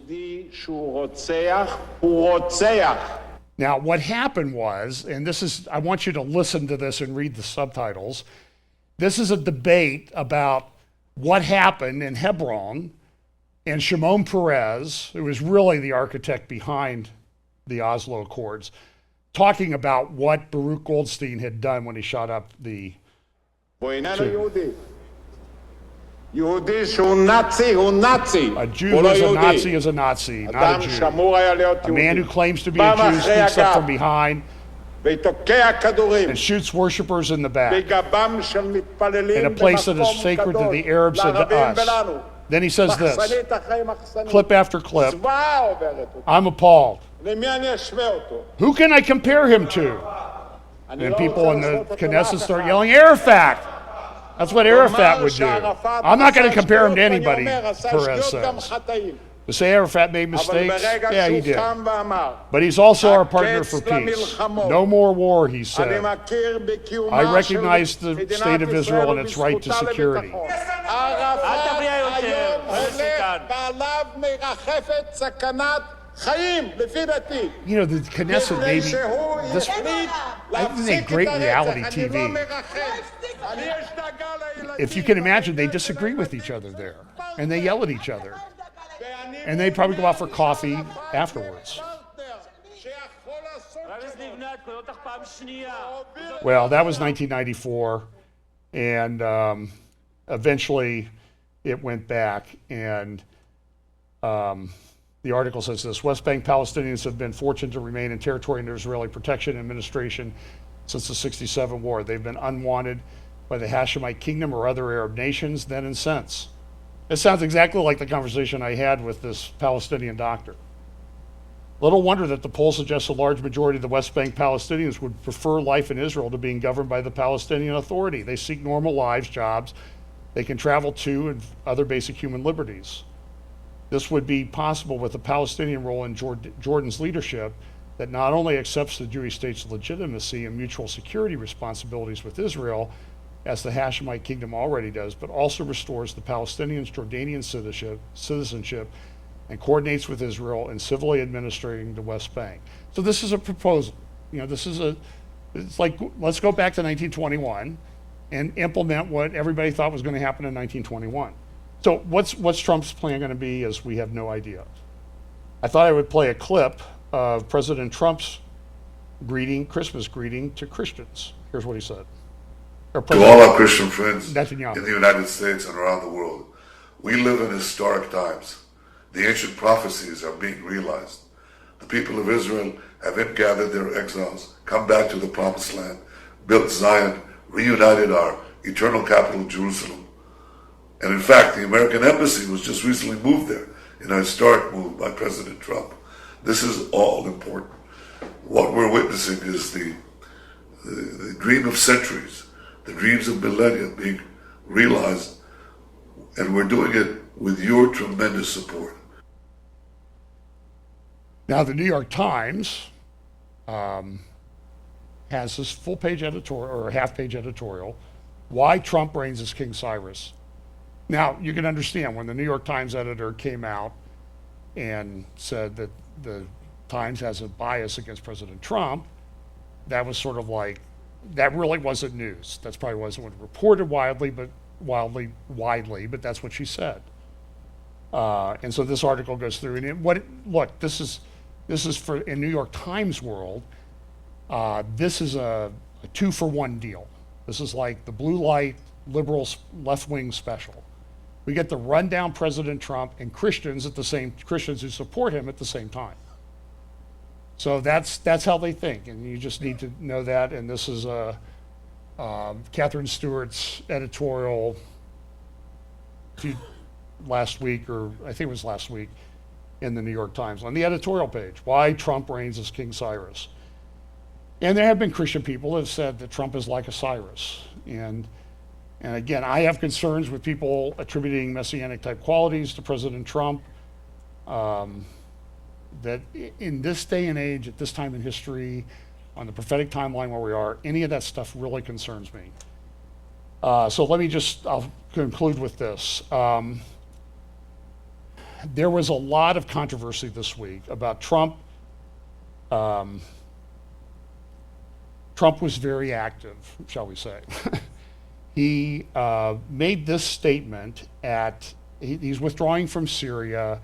Now, what happened was, and this is, I want you to listen to this and read the subtitles. This is a debate about what happened in Hebron, and Shimon Peres, who was really the architect behind the Oslo Accords, talking about what Baruch Goldstein had done when he shot up the tomb. A Jew who's a Nazi is a Nazi, not a Jew. A man who claims to be a Jew sneaks up from behind and shoots worshipers in the back in a place that is sacred to the Arabs and to us. Then he says this, clip after clip, I'm appalled. Who can I compare him to? And people in the Knesset start yelling, Arafat! That's what Arafat would do. I'm not going to compare him to anybody, Peres says. To say Arafat made mistakes, yeah, he did. But he's also our partner for peace. No more war, he said. I recognize the state of Israel and its right to security. You know, the Knesset maybe, this, I think they great reality TV. If you can imagine, they disagree with each other there, and they yell at each other. And they probably go out for coffee afterwards. Well, that was 1994, and eventually it went back, and the article says this: West Bank Palestinians have been fortunate to remain in territory under Israeli protection and administration since the '67 war. They've been unwanted by the Hashemite kingdom or other Arab nations then and since. It sounds exactly like the conversation I had with this Palestinian doctor. Little wonder that the poll suggests a large majority of the West Bank Palestinians would prefer life in Israel to being governed by the Palestinian Authority. They seek normal lives, jobs they can travel to, and other basic human liberties. This would be possible with the Palestinian role in Jordan's leadership that not only accepts the Jewish state's legitimacy and mutual security responsibilities with Israel, as the Hashemite kingdom already does, but also restores the Palestinians' Jordanian citizenship and coordinates with Israel in civilly administering the West Bank. So this is a proposal. You know, it's like, let's go back to 1921 and implement what everybody thought was going to happen in 1921. So what's Trump's plan going to be, as we have no idea. I thought I would play a clip of President Trump's Christmas greeting to Christians. Here's what he said. To all our Christian friends Netanyahu. in the United States and around the world, we live in historic times. The ancient prophecies are being realized. The people of Israel have ingathered their exiles, come back to the promised land, built Zion, reunited our eternal capital, Jerusalem. And in fact, the American embassy was just recently moved there in a historic move by President Trump. This is all important. What we're witnessing is the dream of centuries, the dreams of millennia being realized and we're doing it with your tremendous support. Now, the New York Times has this full-page editorial, or half-page editorial, Why Trump Reigns as King Cyrus. Now, you can understand when the New York Times editor came out and said that the Times has a bias against President Trump, that was sort of like, that really wasn't news. That's probably wasn't reported widely, but that's what she said. And so this article goes through, and look, this is for, in New York Times world, this is a 2-for-1 deal. This is like the blue light liberals left-wing special. We get to run down President Trump and Christians who support him at the same time. So that's how they think, and you just need to know that. And this is Catherine Stewart's editorial last week, or I think it was last week, in the New York Times on the editorial page. Why Trump Reigns as King Cyrus. And there have been Christian people that have said that Trump is like a Cyrus. And again, I have concerns with people attributing messianic type qualities to President Trump. That in this day and age, at this time in history, on the prophetic timeline where we are, any of that stuff really concerns me. So I'll conclude with this. There was a lot of controversy this week about Trump. Trump was very active, shall we say. He made this statement he's withdrawing from Syria,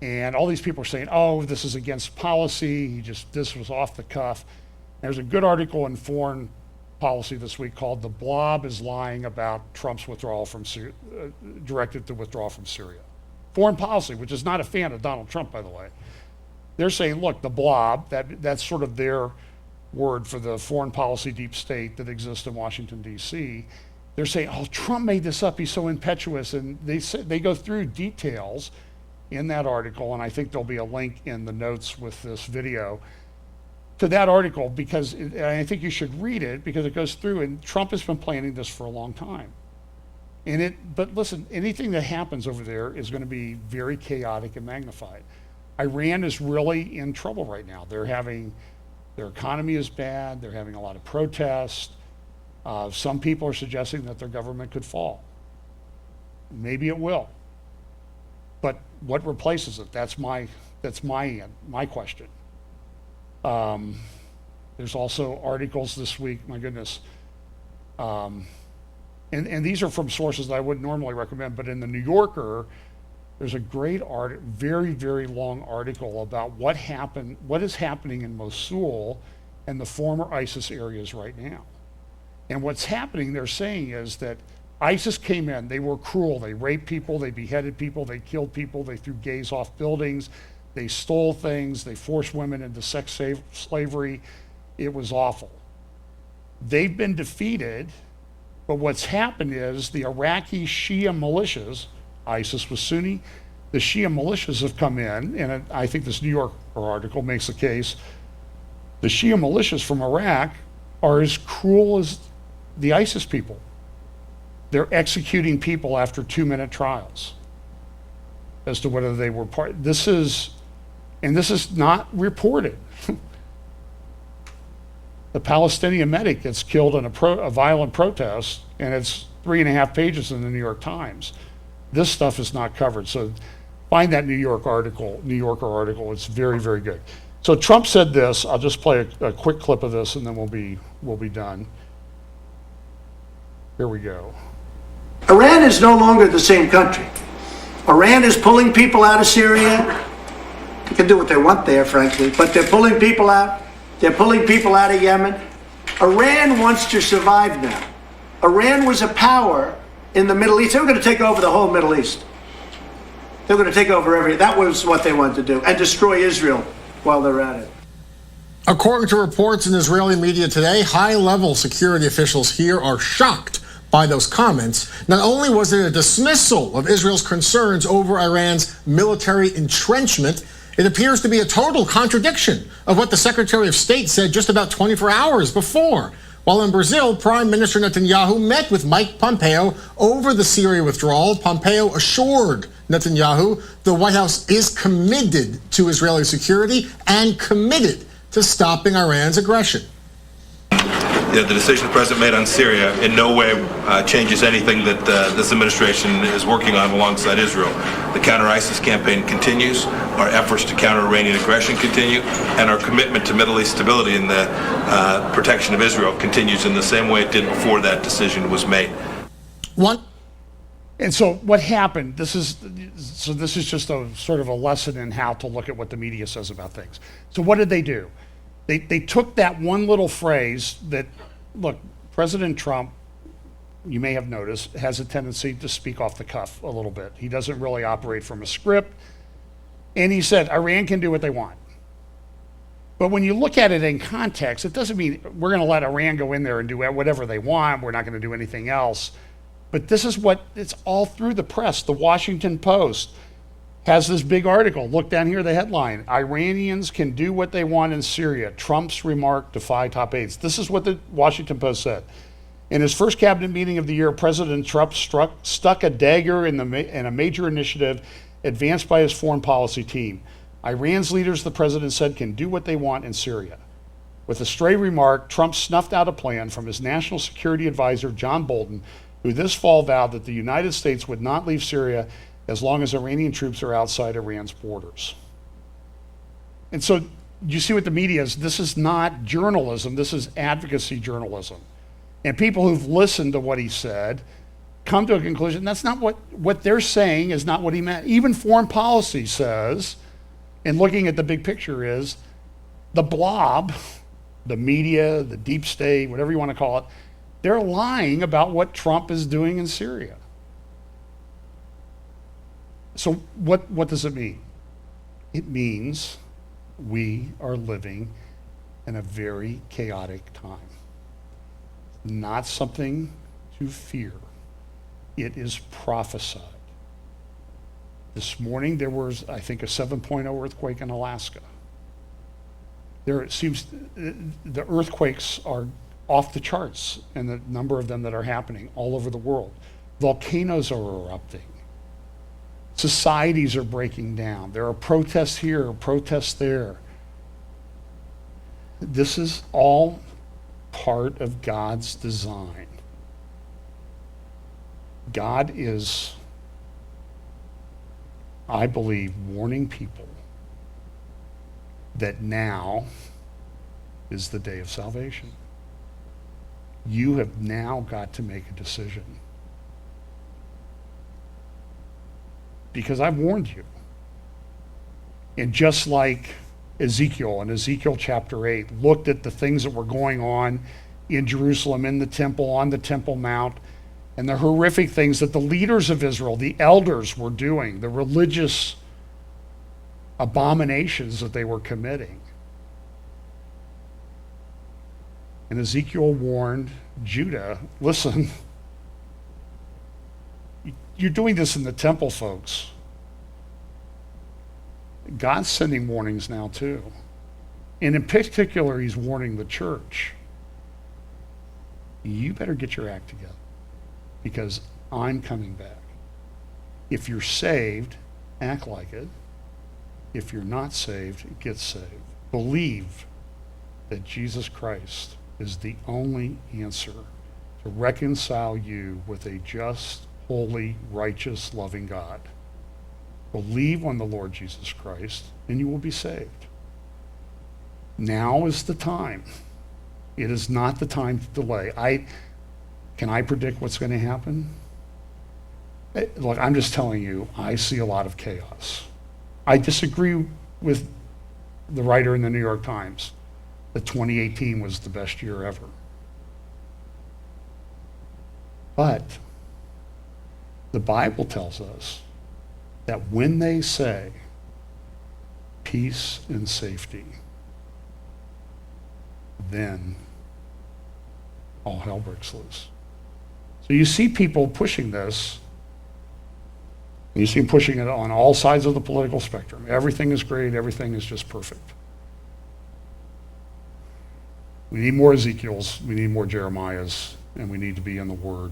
and all these people are saying, oh, this is against policy, this was off the cuff. There's a good article in Foreign Policy this week called "The Blob is Lying About Trump's Withdrawal from Syria," directed to withdraw from Syria. Foreign Policy, which is not a fan of Donald Trump, by the way. They're saying, look, the Blob, that's sort of their word for the foreign policy deep state that exists in Washington, D.C. They're saying, oh, Trump made this up, he's so impetuous. And they go through details in that article, and I think there'll be a link in the notes with this video to that article, because I think you should read it, because it goes through, and Trump has been planning this for a long time. But listen, anything that happens over there is going to be very chaotic and magnified. Iran is really in trouble right now. Their economy is bad. They're having a lot of protests. Some people are suggesting that their government could fall. Maybe it will. But what replaces it? That's my question. There's also articles this week, my goodness. And these are from sources that I wouldn't normally recommend, but in the New Yorker, there's a great very, very long article about what is happening in Mosul and the former ISIS areas right now. And what's happening, they're saying, is that ISIS came in, they were cruel, they raped people, they beheaded people, they killed people, they threw gays off buildings, they stole things, they forced women into sex slavery. It was awful. They've been defeated, but what's happened is the Iraqi Shia militias, ISIS was Sunni, the Shia militias have come in, and I think this New Yorker article makes the case, the Shia militias from Iraq are as cruel as the ISIS people. They're executing people after 2-minute trials as to whether they were part. This is not reported. The Palestinian medic gets killed in a violent protest, and it's 3.5 pages in the New York Times. This stuff is not covered. So find that New Yorker article. It's very, very good. So Trump said this. I'll just play a quick clip of this, and then we'll be done. Here we go. Iran is no longer the same country. Iran is pulling people out of Syria. They can do what they want there, frankly, but they're pulling people out. They're pulling people out of Yemen. Iran wants to survive now. Iran was a power in the Middle East. They were going to take over the whole Middle East. They were going to take over everything. That was what they wanted to do, and destroy Israel while they're at it. According to reports in Israeli media today, high-level security officials here are shocked by those comments. Not only was it a dismissal of Israel's concerns over Iran's military entrenchment, it appears to be a total contradiction of what the Secretary of State said just about 24 hours before, While in Brazil, Prime Minister Netanyahu met with Mike Pompeo over the Syria withdrawal. Pompeo assured Netanyahu the White House is committed to Israeli security and committed to stopping Iran's aggression. The decision the president made on Syria in no way changes anything that this administration is working on alongside Israel. The counter-ISIS campaign continues, our efforts to counter Iranian aggression continue, and our commitment to Middle East stability and the protection of Israel continues in the same way it did before that decision was made. And so what happened, this is just a sort of a lesson in how to look at what the media says about things. So what did they do? They took that one little phrase that, look, President Trump, you may have noticed, has a tendency to speak off the cuff a little bit. He doesn't really operate from a script. And he said, Iran can do what they want. But when you look at it in context, it doesn't mean we're going to let Iran go in there and do whatever they want. We're not going to do anything else. But this is what, it's all through the press. The Washington Post has this big article. Look down here, the headline: Iranians can do what they want in Syria. Trump's remark defy top aides. This is what the Washington Post said. In his first cabinet meeting of the year, President Trump stuck a dagger in a major initiative advanced by his foreign policy team. Iran's leaders, the president said, can do what they want in Syria. With a stray remark, Trump snuffed out a plan from his national security advisor, John Bolton, who this fall vowed that the United States would not leave Syria as long as Iranian troops are outside Iran's borders. And so you see what the media is. This is not journalism. This is advocacy journalism. And people who've listened to what he said come to a conclusion that's not what they're saying is not what he meant. Even foreign policy says, and looking at the big picture, is the blob, the media, the deep state, whatever you want to call it, they're lying about what Trump is doing in Syria. So what does it mean? It means we are living in a very chaotic time. Not something to fear. It is prophesied. This morning there was, I think, a 7.0 earthquake in Alaska. It seems the earthquakes are off the charts, and the number of them that are happening all over the world. Volcanoes are erupting. Societies are breaking down. There are protests here, protests there. This is all part of God's design. God is, I believe, warning people that now is the day of salvation. You have now got to make a decision. Because I've warned you. And just like Ezekiel, in Ezekiel chapter 8, looked at the things that were going on in Jerusalem, in the temple, on the Temple Mount, and the horrific things that the leaders of Israel, the elders, were doing, the religious abominations that they were committing. And Ezekiel warned Judah, listen, you're doing this in the temple, folks. God's sending warnings now too. And in particular, he's warning the church. You better get your act together because I'm coming back. If you're saved, act like it. If you're not saved, get saved. Believe that Jesus Christ is the only answer to reconcile you with a just, holy, righteous, loving God. Believe on the Lord Jesus Christ, and you will be saved. Now is the time. It is not the time to delay. Can I predict what's going to happen? Look, I'm just telling you, I see a lot of chaos. I disagree with the writer in the New York Times that 2018 was the best year ever. But the Bible tells us that when they say peace and safety, then all hell breaks loose. So you see people pushing this. You see them pushing it on all sides of the political spectrum. Everything is great. Everything is just perfect. We need more Ezekiels, we need more Jeremiahs, and we need to be in the Word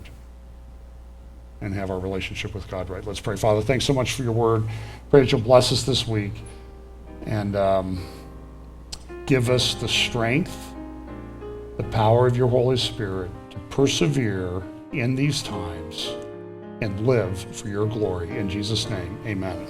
and have our relationship with God right. Let's pray. Father, thanks so much for your word. Pray that you'll bless us this week and give us the strength, the power of your Holy Spirit to persevere in these times and live for your glory. In Jesus' name, amen.